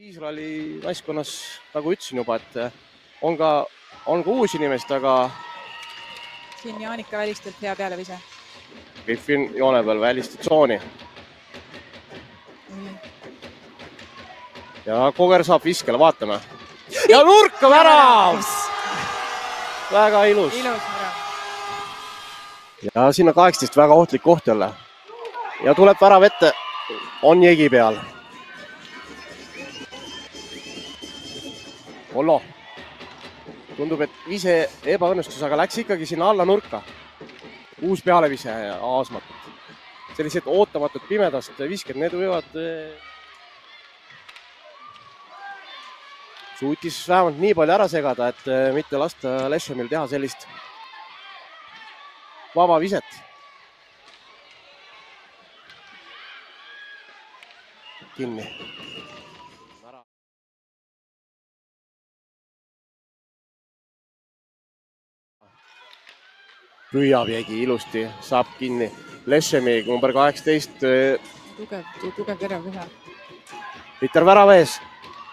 Iisraeli naiskonnas, nagu ütlesin juba, et on ka uusi inimesed, aga siin Jaanika välistelt hea pealevise. Griffin joone peal välistad tsooni. Ja Koger saab viskele, vaatame. Ja nurka värav! Väga ilus. Ilus värav. Ja sinna 18 väga ohtlik koht jälle. Ja tuleb värav ette, on jegi peal. Ollo. Tundub, et vise ebaõnnestus, aga läks ikkagi sinna alla nurka. Uus pealevise Aasmat. Sellised ootamatud pimedast visked, need võivad... Suutis vähemalt nii palju ära segada, et mitte lasta Leshamil teha sellist vaba viset. Kinni. Püüab jegi ilusti, saab kinni. Leshami number 18. Tugev terav ühe. Ritter värava ees.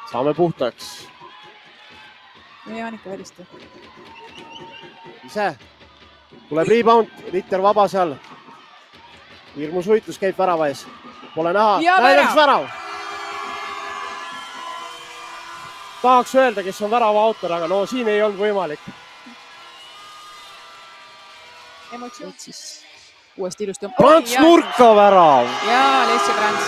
Saame puhtaks. Jaanika välistu. Ise. Tuleb rebound. Ritter vaba seal. Hirmus võitlus käib värava ees. Pole näha. Näidaks värav. Tahaks öelda, kes on värava autor, aga no siin ei olnud võimalik. Emotsioon siis uuesti ilusti. Prants nurka värav. Jaa, Lessi Prants.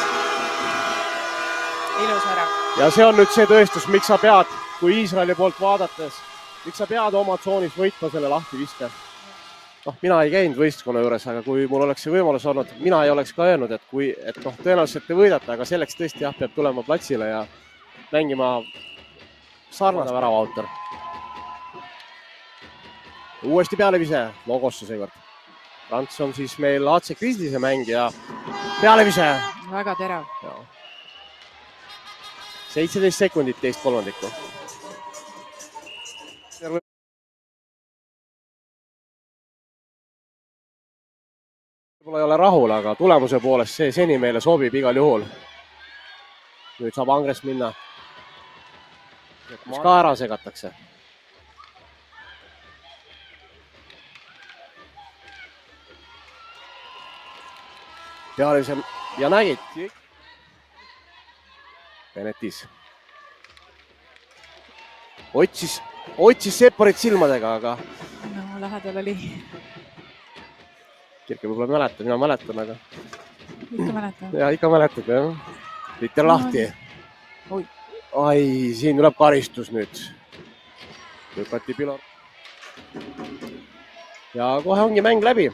Ilus värav. Ja see on nüüd see tõestus, miks sa pead, kui Iisraeli poolt vaadates, miks sa pead oma tsoonis võitma selle lahtiviske. Mina ei käinud võistkonna juures, aga kui mul oleks see võimalus olnud, mina ei oleks ka öelnud, et tõenäoliselt te võidate, aga selleks tõesti peab tulema platsile ja mängima sarnase värava autor. Uuesti pealevise logosse seekord. Prants on siis meil AC Grizzlise mängija. Pealevise. Väga terav. 17 sekundit teist kolmandikku. Võib-olla ei ole rahul, aga tulemuse poolest see seni meile sobib igal juhul. Nüüd saab Angres minna. Kus ka ära segatakse. Pealevise ja nägid. Benetis. Otsis Separit silmadega, aga... No, lähedal oli. Kirke võib-olla mäletan, mina mäletan, aga... Ikka mäletan. Ja, ikka mäletad, jah. Ritter lahti. Ai, siin tuleb karistus nüüd. Lükati Pilor. Ja kohe ongi mäng läbi.